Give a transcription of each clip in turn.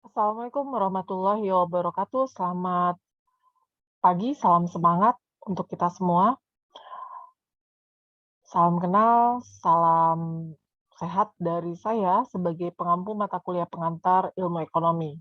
Assalamualaikum warahmatullahi wabarakatuh. Selamat pagi, salam semangat untuk kita semua. Salam kenal, salam sehat dari saya sebagai pengampu mata kuliah pengantar ilmu ekonomi.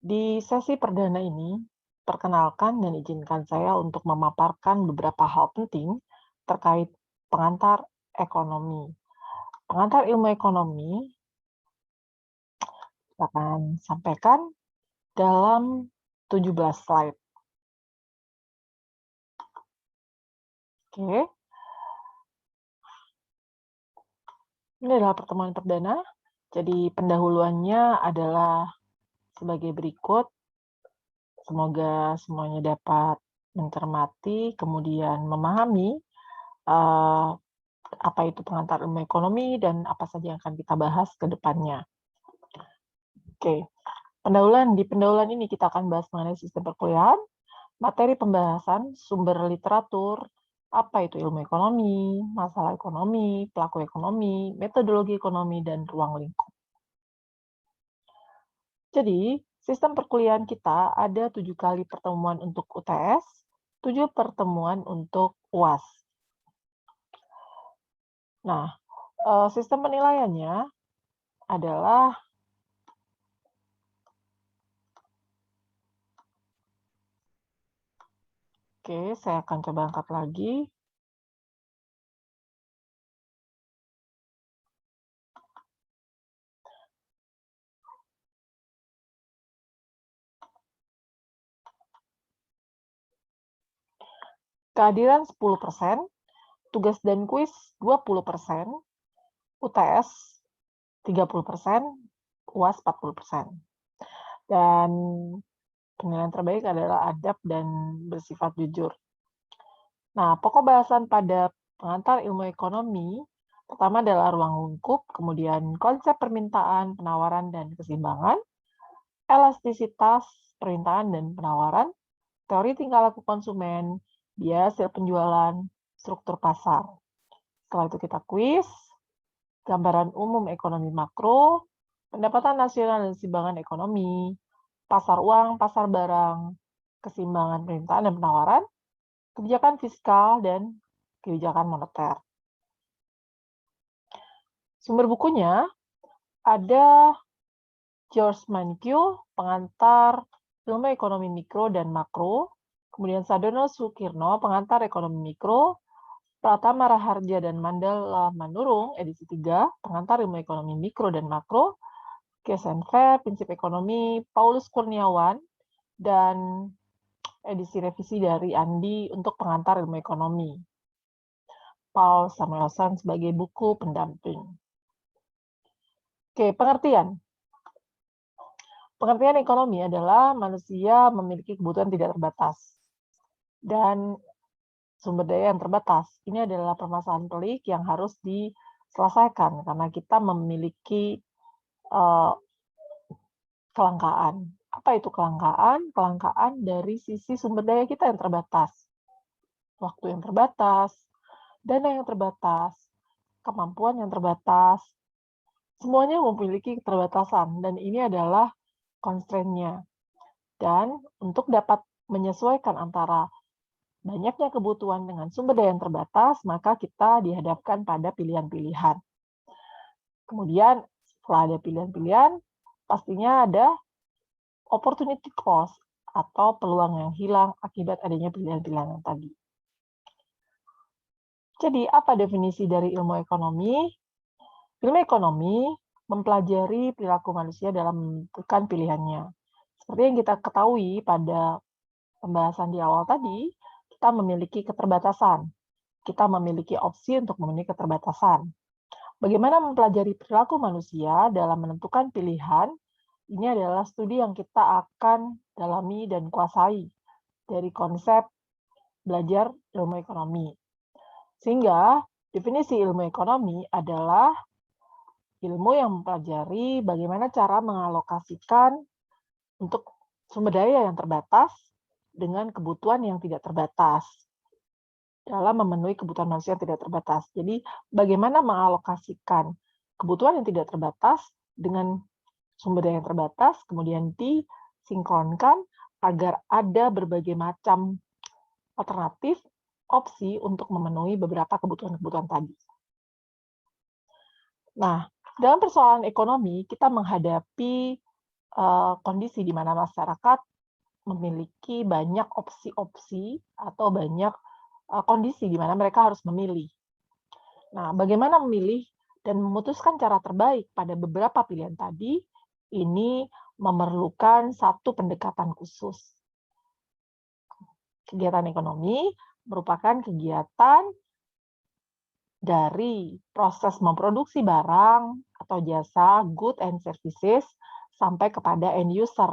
Di sesi perdana ini, perkenalkan dan izinkan saya untuk memaparkan beberapa hal penting terkait pengantar ekonomi. Pengantar ilmu ekonomi akan sampaikan dalam 17 slide. Oke. Ini adalah pertemuan perdana, jadi pendahuluannya adalah sebagai berikut. Semoga semuanya dapat mencermati, kemudian memahami apa itu pengantar ilmu ekonomi dan apa saja yang akan kita bahas ke depannya. Oke, di pendahuluan ini kita akan bahas mengenai sistem perkuliahan, materi pembahasan, sumber literatur, apa itu ilmu ekonomi, masalah ekonomi, pelaku ekonomi, metodologi ekonomi, dan ruang lingkup. Jadi, sistem perkuliahan kita ada 7 kali pertemuan untuk UTS, 7 pertemuan untuk UAS. Nah, sistem penilaiannya adalah oke, saya akan coba angkat lagi. Kehadiran 10%, tugas dan kuis 20%, UTS 30%, UAS 40%. Dan penilaian terbaik adalah adab dan bersifat jujur. Nah, pokok bahasan pada pengantar ilmu ekonomi pertama adalah ruang lingkup, kemudian konsep permintaan, penawaran, dan keseimbangan, elastisitas permintaan dan penawaran, teori tingkah laku konsumen, biaya hasil penjualan, struktur pasar. Setelah itu kita kuis, gambaran umum ekonomi makro, pendapatan nasional dan keseimbangan ekonomi, pasar uang, pasar barang, keseimbangan permintaan dan penawaran, kebijakan fiskal, dan kebijakan moneter. Sumber bukunya ada George Mankiw, pengantar ilmu ekonomi mikro dan makro, kemudian Sadono Sukirno, pengantar ekonomi mikro, Pratama Raharja dan Mandala Manurung, edisi 3, pengantar ilmu ekonomi mikro dan makro, Kesenve, prinsip ekonomi, Paulus Kurniawan, dan edisi revisi dari Andi untuk pengantar ilmu ekonomi. Paul Samuelson sebagai buku pendamping. Oke, pengertian. Pengertian ekonomi adalah manusia memiliki kebutuhan tidak terbatas dan sumber daya yang terbatas. Ini adalah permasalahan pelik yang harus diselesaikan karena kita memiliki kelangkaan. Apa itu kelangkaan? Kelangkaan dari sisi sumber daya kita yang terbatas. Waktu yang terbatas, dana yang terbatas, kemampuan yang terbatas, semuanya memiliki keterbatasan dan ini adalah constraint-nya. Dan untuk dapat menyesuaikan antara banyaknya kebutuhan dengan sumber daya yang terbatas, maka kita dihadapkan pada pilihan-pilihan. Kemudian setelah ada pilihan-pilihan, pastinya ada opportunity cost atau peluang yang hilang akibat adanya pilihan-pilihan yang tadi. Jadi, apa definisi dari ilmu ekonomi? Ilmu ekonomi mempelajari perilaku manusia dalam menentukan pilihannya. Seperti yang kita ketahui pada pembahasan di awal tadi, kita memiliki keterbatasan. Kita memiliki opsi untuk memenuhi keterbatasan. Bagaimana mempelajari perilaku manusia dalam menentukan pilihan? Ini adalah studi yang kita akan dalami dan kuasai dari konsep belajar ilmu ekonomi. Sehingga definisi ilmu ekonomi adalah ilmu yang mempelajari bagaimana cara mengalokasikan untuk sumber daya yang terbatas dengan kebutuhan yang tidak terbatas dalam memenuhi kebutuhan manusia yang tidak terbatas. Jadi, bagaimana mengalokasikan kebutuhan yang tidak terbatas dengan sumber daya yang terbatas, kemudian disinkronkan agar ada berbagai macam alternatif opsi untuk memenuhi beberapa kebutuhan-kebutuhan tadi. Nah, dalam persoalan ekonomi, kita menghadapi kondisi di mana masyarakat memiliki banyak opsi-opsi atau banyak kondisi di mana mereka harus memilih. Nah, bagaimana memilih dan memutuskan cara terbaik pada beberapa pilihan tadi, ini memerlukan satu pendekatan khusus. Kegiatan ekonomi merupakan kegiatan dari proses memproduksi barang atau jasa, good and services, sampai kepada end user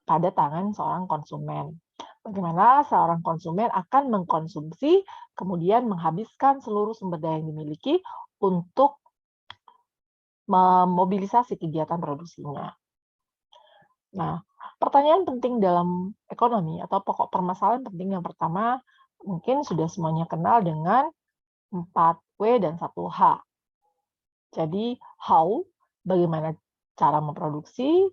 pada tangan seorang konsumen. Bagaimana seorang konsumen akan mengkonsumsi, kemudian menghabiskan seluruh sumber daya yang dimiliki untuk memobilisasi kegiatan produksinya. Nah, pertanyaan penting dalam ekonomi atau pokok permasalahan penting yang pertama, mungkin sudah semuanya kenal dengan 4W dan 1H. Jadi, how, bagaimana cara memproduksi,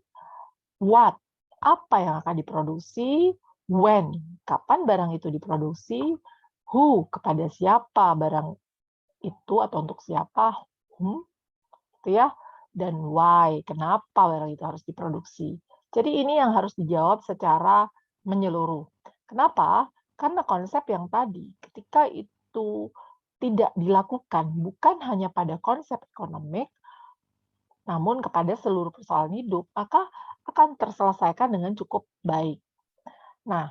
what, apa yang akan diproduksi, when, kapan barang itu diproduksi, who, kepada siapa barang itu atau untuk siapa, gitu ya, dan why, kenapa barang itu harus diproduksi. Jadi ini yang harus dijawab secara menyeluruh. Kenapa? Karena konsep yang tadi, ketika itu tidak dilakukan bukan hanya pada konsep ekonomik, namun kepada seluruh persoalan hidup, maka akan terselesaikan dengan cukup baik. Nah,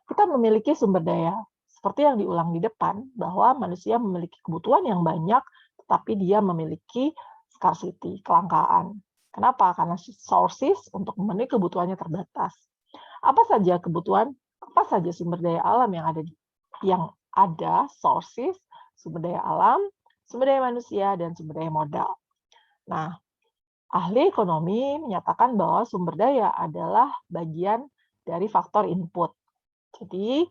kita memiliki sumber daya, seperti yang diulang di depan, bahwa manusia memiliki kebutuhan yang banyak, tetapi dia memiliki scarcity, kelangkaan. Kenapa? Karena sources untuk memenuhi kebutuhannya terbatas. Apa saja kebutuhan, apa saja sumber daya alam yang ada sources, sumber daya alam, sumber daya manusia, dan sumber daya modal. Nah, ahli ekonomi menyatakan bahwa sumber daya adalah bagian dari faktor input. Jadi,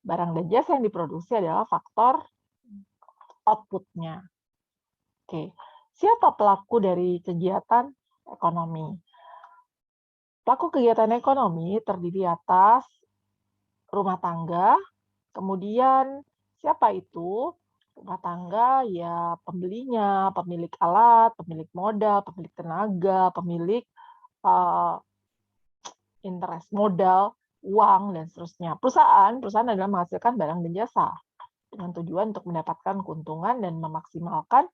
barang dan jasa yang diproduksi adalah faktor output-nya. Oke, siapa pelaku dari kegiatan ekonomi? Pelaku kegiatan ekonomi terdiri atas rumah tangga, kemudian siapa itu? Rumah tangga ya pembelinya, pemilik alat, pemilik modal, pemilik tenaga, pemilik interest modal, uang, dan seterusnya. Perusahaan adalah menghasilkan barang dan jasa dengan tujuan untuk mendapatkan keuntungan dan memaksimalkan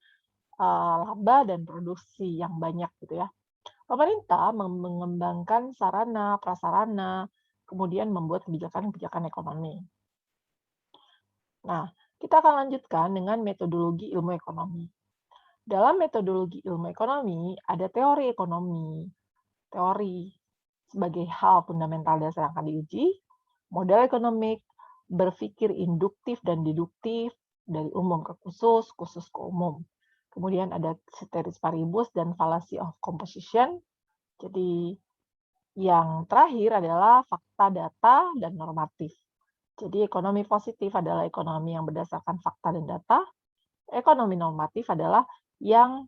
laba dan produksi yang banyak gitu ya. Pemerintah mengembangkan sarana, prasarana, kemudian membuat kebijakan-kebijakan ekonomi. Nah, kita akan lanjutkan dengan metodologi ilmu ekonomi. Dalam metodologi ilmu ekonomi, ada teori ekonomi. Teori sebagai hal fundamental dasar yang akan diuji, model ekonomik, berpikir induktif dan deduktif, dari umum ke khusus, khusus ke umum. Kemudian ada ceteris paribus dan fallacy of composition. Jadi yang terakhir adalah fakta, data, dan normatif. Jadi ekonomi positif adalah ekonomi yang berdasarkan fakta dan data. Ekonomi normatif adalah yang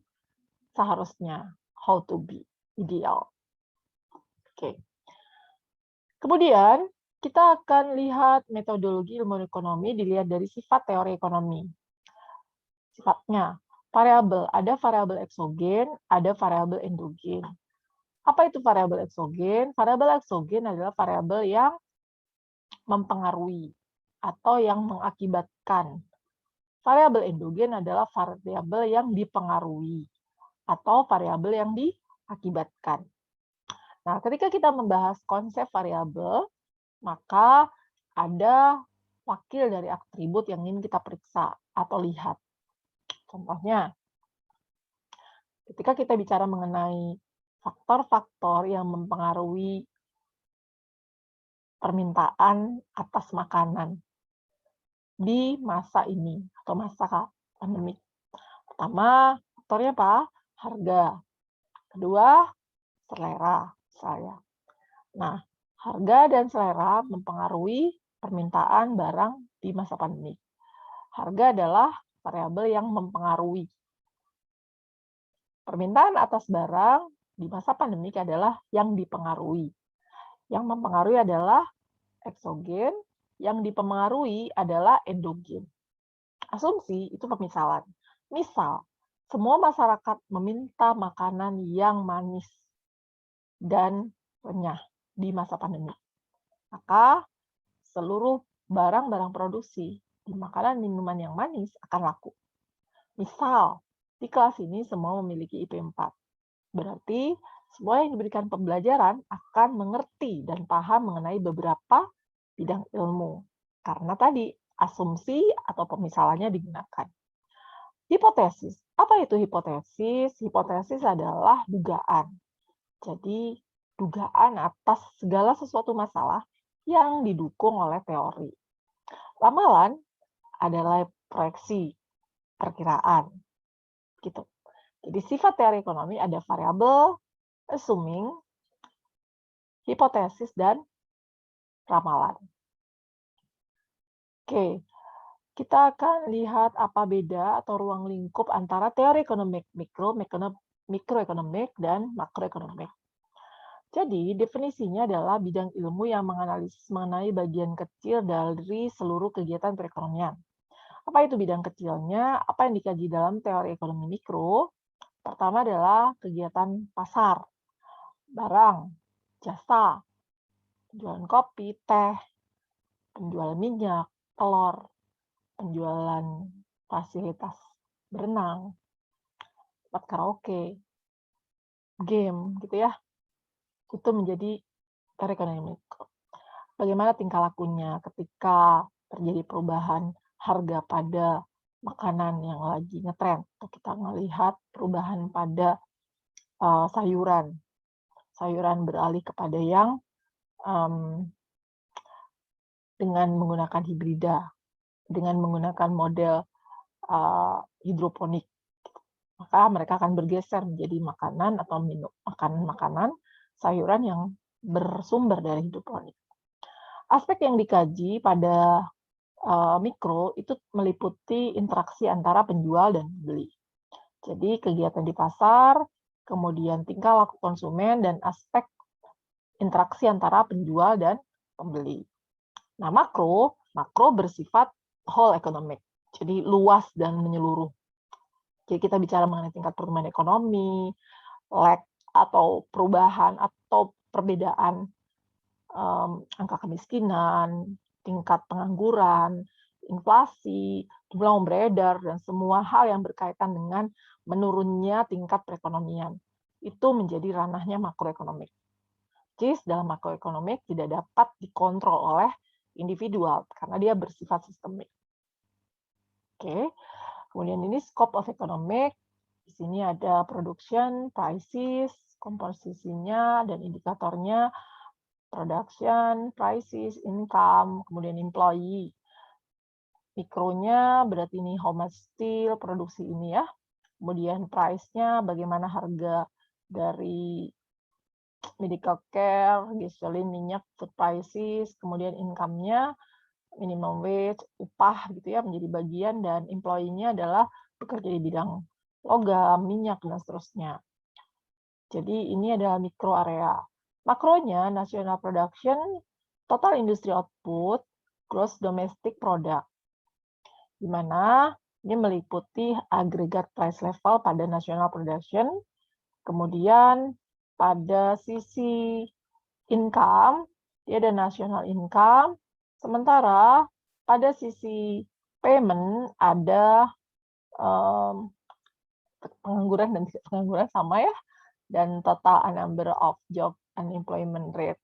seharusnya, how to be, ideal. Oke. Kemudian kita akan lihat metodologi ilmu ekonomi dilihat dari sifat teori ekonomi. Sifatnya, variabel, ada variabel eksogen, ada variabel endogen. Apa itu variabel eksogen? Variabel eksogen adalah variabel yang mempengaruhi atau yang mengakibatkan. Variabel endogen adalah variabel yang dipengaruhi atau variabel yang diakibatkan. Nah, ketika kita membahas konsep variabel, maka ada wakil dari atribut yang ingin kita periksa atau lihat. Contohnya, ketika kita bicara mengenai faktor-faktor yang mempengaruhi permintaan atas makanan di masa ini atau masa pandemi. Pertama, faktornya apa? Harga. Kedua, selera saya. Nah, harga dan selera mempengaruhi permintaan barang di masa pandemi. Harga adalah variabel yang mempengaruhi. Permintaan atas barang di masa pandemik adalah yang dipengaruhi. Yang mempengaruhi adalah eksogen, yang dipengaruhi adalah endogen. Asumsi itu pemisalan. Misal, semua masyarakat meminta makanan yang manis dan renyah di masa pandemi. Maka seluruh barang-barang produksi di makanan minuman yang manis akan laku. Misal, di kelas ini semua memiliki IP 4. Berarti semua yang diberikan pembelajaran akan mengerti dan paham mengenai beberapa bidang ilmu. Karena tadi asumsi atau pemisalannya digunakan. Hipotesis. Apa itu hipotesis? Hipotesis adalah dugaan. Jadi, dugaan atas segala sesuatu masalah yang didukung oleh teori. Ramalan adalah proyeksi, perkiraan. Gitu. Jadi, sifat teori ekonomi ada variabel, assuming, hipotesis, dan ramalan. Oke, kita akan lihat apa beda atau ruang lingkup antara teori ekonomi mikroekonomik, dan makroekonomik. Jadi, definisinya adalah bidang ilmu yang menganalisis mengenai bagian kecil dari seluruh kegiatan perekonomian. Apa itu bidang kecilnya? Apa yang dikaji dalam teori ekonomi mikro? Pertama adalah kegiatan pasar, barang, jasa, penjualan kopi, teh, penjualan minyak, telur, penjualan fasilitas berenang, tempat karaoke, game, gitu ya. Itu menjadi teori ekonomi mikro. Bagaimana tingkah lakunya ketika terjadi perubahan harga pada makanan yang lagi ngetren, atau kita melihat perubahan pada sayuran. Sayuran beralih kepada yang dengan menggunakan hibrida, dengan menggunakan model hidroponik. Maka mereka akan bergeser menjadi makanan atau makanan sayuran yang bersumber dari hidroponik. Aspek yang dikaji pada mikro itu meliputi interaksi antara penjual dan pembeli. Jadi kegiatan di pasar, kemudian tingkah laku konsumen, dan aspek interaksi antara penjual dan pembeli. Nah, makro bersifat whole economic, jadi luas dan menyeluruh. Jadi kita bicara mengenai tingkat pertumbuhan ekonomi, lag atau perubahan atau perbedaan angka kemiskinan, tingkat pengangguran, inflasi, jumlah uang beredar, dan semua hal yang berkaitan dengan menurunnya tingkat perekonomian. Itu menjadi ranahnya makroekonomik. Jadi dalam makroekonomik tidak dapat dikontrol oleh individual karena dia bersifat sistemik. Oke. Kemudian ini scope of economic. Di sini ada production, prices, komposisinya dan indikatornya, production, prices, income, kemudian employee. Mikronya berarti ini how much steel, produksi ini ya. Kemudian price-nya, bagaimana harga dari medical care, gasoline, minyak, food prices, kemudian income-nya, minimum wage, upah gitu ya, menjadi bagian, dan employee-nya adalah bekerja di bidang logam, minyak, dan seterusnya. Jadi ini adalah mikro area. Makronya, national production, total industry output, gross domestic product. Di mana ini meliputi agregat price level pada national production, kemudian pada sisi income, dia ada national income, sementara pada sisi payment ada pengangguran dan tidak pengangguran sama ya, dan total number of job unemployment rate.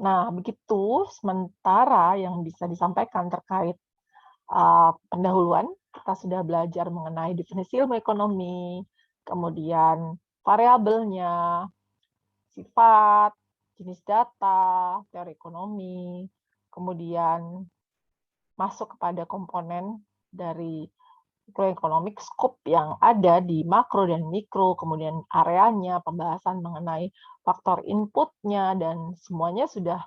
Nah, begitu sementara yang bisa disampaikan terkait pendahuluan. Kita sudah belajar mengenai definisi ilmu ekonomi, kemudian variabelnya, sifat, jenis data, teori ekonomi, kemudian masuk kepada komponen dari mikroekonomik, skop yang ada di makro dan mikro, kemudian areanya, pembahasan mengenai faktor inputnya, dan semuanya sudah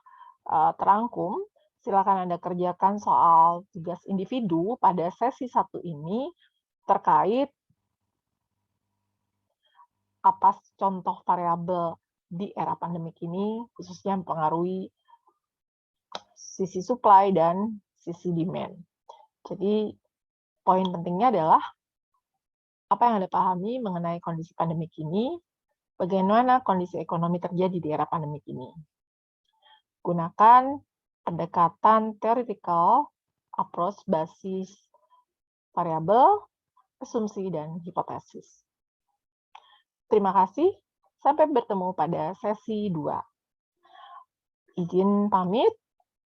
terangkum. Silakan Anda kerjakan soal tugas individu pada sesi 1 ini terkait apa contoh variabel di era pandemik ini, khususnya mempengaruhi sisi supply dan sisi demand. Jadi, poin pentingnya adalah apa yang Anda pahami mengenai kondisi pandemik ini, bagaimana kondisi ekonomi terjadi di era pandemik ini. Gunakan pendekatan theoretical approach basis variabel, asumsi, dan hipotesis. Terima kasih, sampai bertemu pada sesi 2. Izin pamit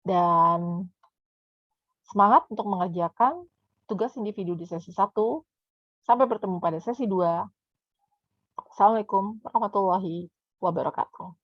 dan semangat untuk mengerjakan tugas individu di sesi 1. Sampai bertemu pada sesi 2. Assalamualaikum warahmatullahi wabarakatuh.